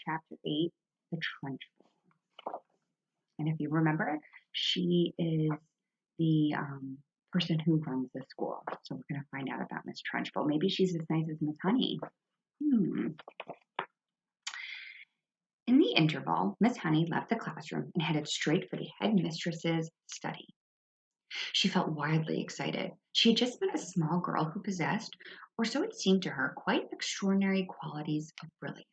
Chapter 8, The Trunchbull. And if you remember, she is the person who runs the school. So we're going to find out about Miss Trunchbull. Maybe she's as nice as Miss Honey. Hmm. In the interval, Miss Honey left the classroom and headed straight for the headmistress's study. She felt wildly excited. She had just met a small girl who possessed, or so it seemed to her, quite extraordinary qualities of brilliance.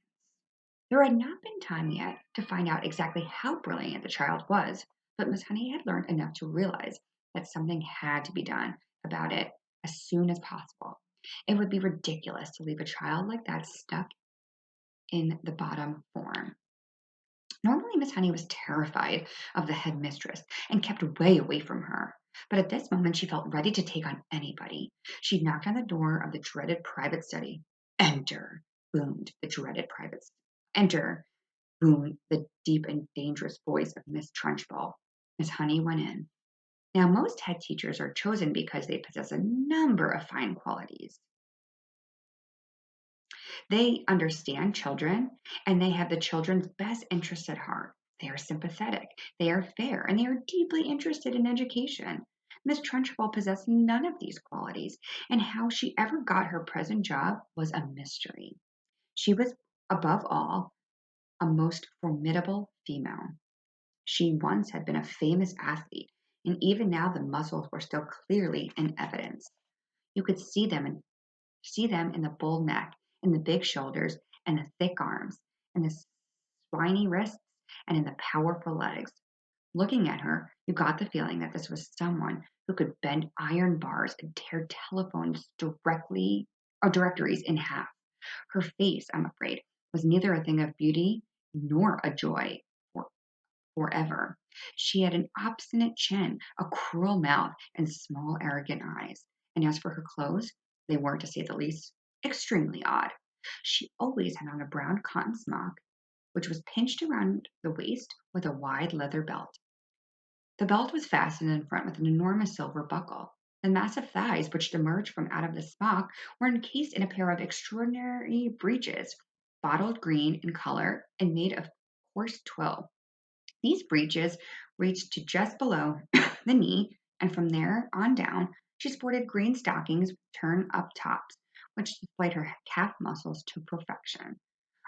There had not been time yet to find out exactly how brilliant the child was, but Miss Honey had learned enough to realize that something had to be done about it as soon as possible. It would be ridiculous to leave a child like that stuck in the bottom form. Normally, Miss Honey was terrified of the headmistress and kept way away from her. But at this moment, she felt ready to take on anybody. She knocked on the door of the dreaded private study. Enter, boomed the dreaded private. Enter, boomed the deep and dangerous voice of Miss Trunchbull. Miss Honey went in. Now, most head teachers are chosen because they possess a number of fine qualities. They understand children and they have the children's best interests at heart. They are sympathetic, they are fair, and they are deeply interested in education. Miss Trunchbull possessed none of these qualities, and how she ever got her present job was a mystery. She was, above all, a most formidable female. She once had been a famous athlete, and even now the muscles were still clearly in evidence. You could see them in the bull neck, in the big shoulders, and the thick arms, in the spiny wrists, and in the powerful legs. Looking at her, you got the feeling that this was someone who could bend iron bars and tear telephones directories in half. Her face, I'm afraid, was neither a thing of beauty nor a joy forever. She had an obstinate chin, a cruel mouth, and small, arrogant eyes. And as for her clothes, they were, to say the least, extremely odd. She always had on a brown cotton smock, which was pinched around the waist with a wide leather belt. The belt was fastened in front with an enormous silver buckle. The massive thighs which emerged from out of the smock were encased in a pair of extraordinary breeches, bottled green in color and made of coarse twill. These breeches reached to just below the knee, and from there on down, she sported green stockings with turn up tops, which displayed her calf muscles to perfection.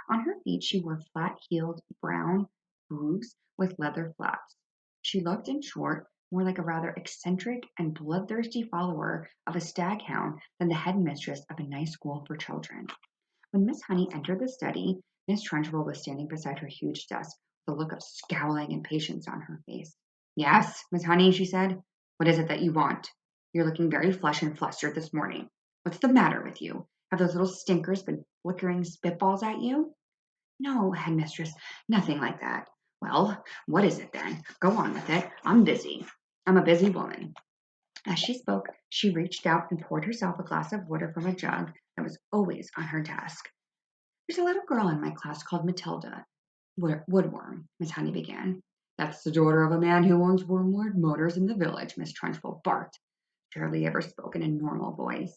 On her feet, she wore flat heeled brown boots with leather flaps. She looked, in short, more like a rather eccentric and bloodthirsty follower of a staghound than the headmistress of a nice school for children. When Miss Honey entered the study, Miss Trunchbull was standing beside her huge desk, with a look of scowling impatience on her face. Yes, Miss Honey, she said. What is it that you want? You're looking very flushed and flustered this morning. What's the matter with you? Have those little stinkers been flickering spitballs at you? No, headmistress, nothing like that. Well, what is it then? Go on with it. I'm busy. I'm a busy woman. As she spoke, she reached out and poured herself a glass of water from a jug that was always on her desk. There's a little girl in my class called Matilda. Woodworm, Miss Honey began. That's the daughter of a man who owns Wormwood Motors in the village, Miss Trunchbull barked. She hardly ever spoke in a normal voice.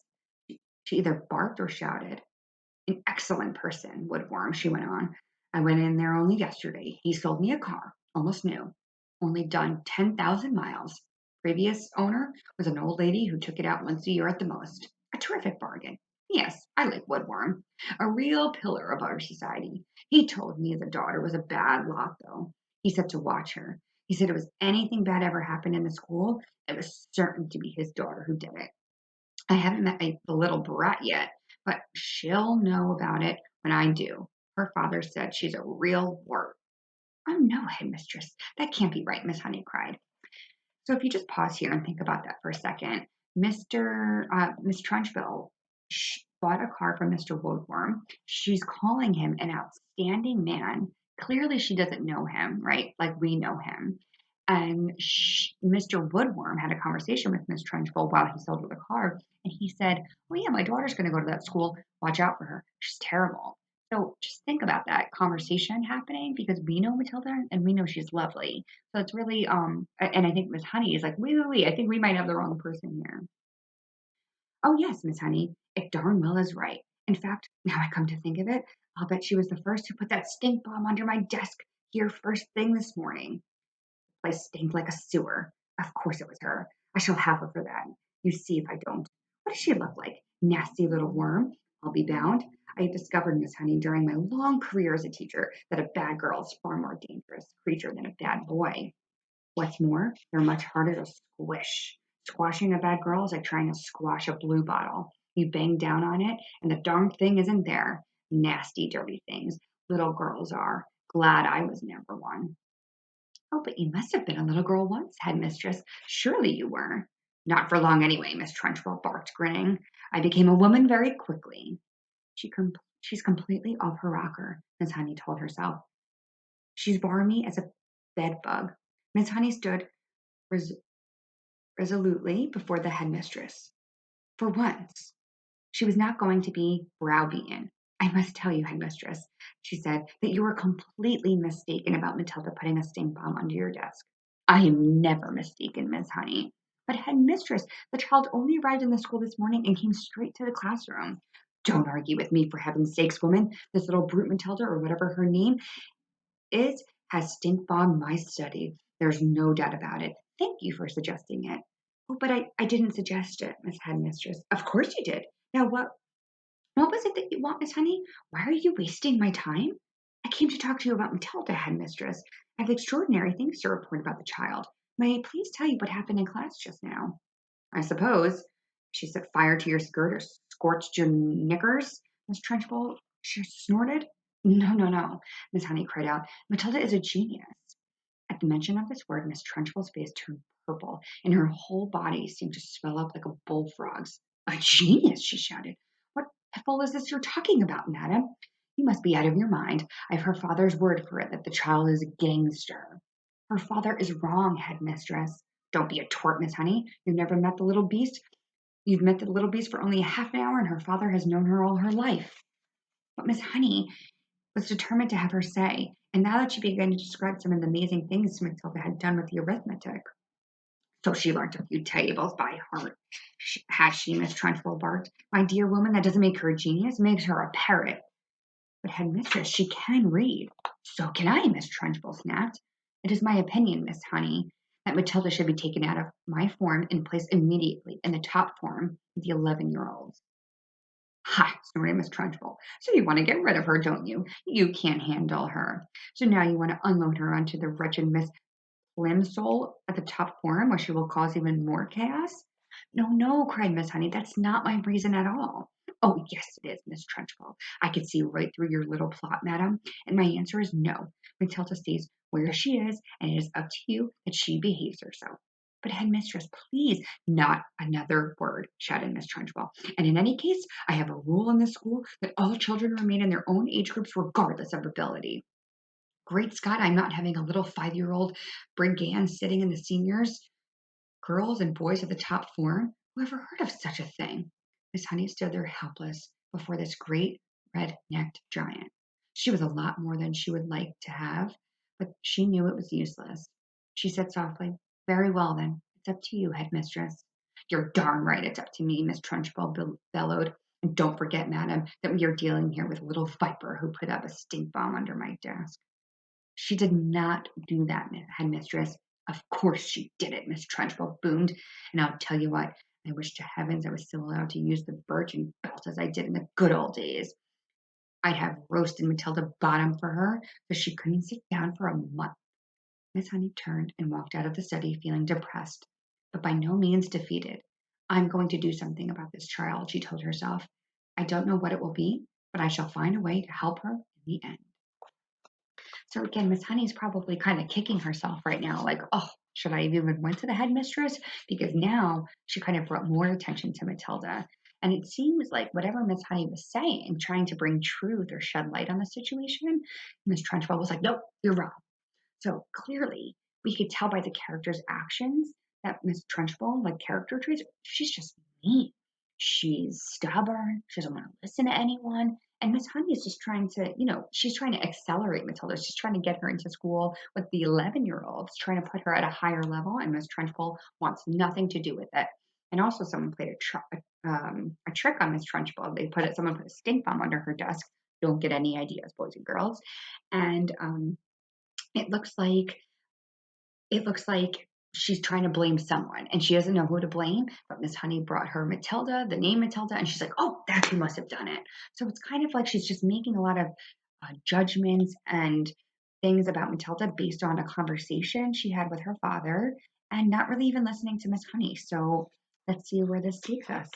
She either barked or shouted. An excellent person, Woodworm, she went on. I went in there only yesterday. He sold me a car, almost new, only done 10,000 miles. Previous owner was an old lady who took it out once a year at the most. A terrific bargain. Yes, I like Woodworm. A real pillar of our society. He told me the daughter was a bad lot, though. He said to watch her. He said if it was anything bad ever happened in the school, it was certain to be his daughter who did it. I haven't met the little brat yet, but she'll know about it when I do. Her father said she's a real wart. Oh no, headmistress, that can't be right, Miss Honey cried. So if you just pause here and think about that for a second, Miss Trunchbull bought a car from Mr. Woodworm. She's calling him an outstanding man. Clearly, she doesn't know him, right? Like we know him. And Mr. Woodworm had a conversation with Miss Trunchbull while he sold her the car, and he said, "Oh yeah, my daughter's going to go to that school. Watch out for her. She's terrible." So just think about that conversation happening because we know Matilda and we know she's lovely. So it's really, and I think Miss Honey is like, wait, I think we might have the wrong person here. Oh, yes, Miss Honey, it darn well is right. In fact, now I come to think of it, I'll bet she was the first who put that stink bomb under my desk here first thing this morning. The place stank like a sewer. Of course it was her. I shall have her for that. You see if I don't. What does she look like? Nasty little worm. I'll be bound. I have discovered, Miss Honey, during my long career as a teacher, that a bad girl is far more dangerous creature than a bad boy. What's more, they're much harder to squish. Squashing a bad girl is like trying to squash a blue bottle. You bang down on it, and the darn thing isn't there. Nasty, dirty things. Little girls are. Glad I was never one. Oh, but you must have been a little girl once, headmistress. Surely you were. Not for long anyway, Miss Trunchbull barked, grinning. I became a woman very quickly. She's completely off her rocker, Miss Honey told herself. She's balmy as a bed bug. Miss Honey stood res- resolutely before the headmistress. For once, she was not going to be browbeaten. I must tell you, headmistress, she said, that you were completely mistaken about Matilda putting a stink bomb under your desk. I am never mistaken, Miss Honey. But headmistress, the child only arrived in the school this morning and came straight to the classroom. Don't argue with me, for heaven's sakes, woman. This little brute Matilda, or whatever her name is, has stink bombed my study. There's no doubt about it. Thank you for suggesting it. Oh, but I didn't suggest it, Miss Headmistress. Of course you did. Now what was it that you want, Miss Honey? Why are you wasting my time? I came to talk to you about Matilda, Headmistress. I have extraordinary things to report about the child. May I please tell you what happened in class just now? I suppose. She set fire to your skirt or scorched your knickers, Miss Trunchbull? She snorted. No, no, no, Miss Honey cried out. Matilda is a genius. At the mention of this word, Miss Trunchbull's face turned purple, and her whole body seemed to swell up like a bullfrog's. A genius, she shouted. What piffle is this you're talking about, madam? You must be out of your mind. I've her father's word for it that the child is a gangster. Her father is wrong, headmistress. Don't be a twerp, Miss Honey. You've never met the little beast. You've met the little beast for only a half an hour, and her father has known her all her life. But Miss Honey was determined to have her say, and now that she began to describe some of the amazing things Matilda had done with the arithmetic. So she learned a few tables by heart. Has she, Miss Trunchbull barked? My dear woman, that doesn't make her a genius, it makes her a parrot. But headmistress, she can read. So can I, Miss Trunchbull snapped. It is my opinion, Miss Honey, that Matilda should be taken out of my form and placed immediately in the top form of the 11-year-olds. Ha! Snorted Miss Trunchbull. So you want to get rid of her, don't you? You can't handle her. So now you want to unload her onto the wretched Miss Plimsoll at the top form, where she will cause even more chaos? No, no, cried Miss Honey. That's not my reason at all. Oh, yes, it is, Miss Trunchbull. I can see right through your little plot, madam. And my answer is no. Matilda stays where she is, and it is up to you that she behaves herself. But headmistress, please, not another word, shouted Miss Trunchbull. And in any case, I have a rule in this school that all children remain in their own age groups regardless of ability. Great Scott, I'm not having a little 5-year-old brigand sitting in the seniors, girls and boys at the top form. Who ever heard of such a thing? Miss Honey stood there helpless before this great red-necked giant. She was a lot more than she would like to have, but she knew it was useless. She said softly, Very well, then. It's up to you, headmistress. You're darn right it's up to me, Miss Trunchbull bellowed. And don't forget, madam, that we are dealing here with a little viper who put up a stink bomb under my desk. She did not do that, headmistress. Of course she did it, Miss Trunchbull boomed. And I'll tell you what, I wish to heavens I was still allowed to use the birch and belt as I did in the good old days. I'd have roasted Matilda Bottom for her so she couldn't sit down for a month. Miss Honey turned and walked out of the study feeling depressed, but by no means defeated. I'm going to do something about this child, she told herself. I don't know what it will be, but I shall find a way to help her in the end. So again, Miss Honey's probably kind of kicking herself right now, like, oh, should I have even went to the headmistress? Because now she kind of brought more attention to Matilda. And it seems like whatever Miss Honey was saying, trying to bring truth or shed light on the situation, Miss Trunchbull was like, nope, you're wrong. So clearly, we could tell by the character's actions that Miss Trunchbull, like character traits, she's just mean. She's stubborn. She doesn't want to listen to anyone. And Miss Honey is just trying to, she's trying to accelerate Matilda. She's trying to get her into school with the 11-year-olds, trying to put her at a higher level. And Miss Trunchbull wants nothing to do with it. And also, someone played a trick on Miss Trunchbull. Someone put a stink bomb under her desk. Don't get any ideas, boys and girls. And it looks like it looks like she's trying to blame someone and she doesn't know who to blame. But Miss Honey brought her Matilda, the name Matilda, and she's like, oh, that's who must have done it. So it's kind of like she's just making a lot of judgments and things about Matilda based on a conversation she had with her father and not really even listening to Miss Honey. So let's see where this takes us.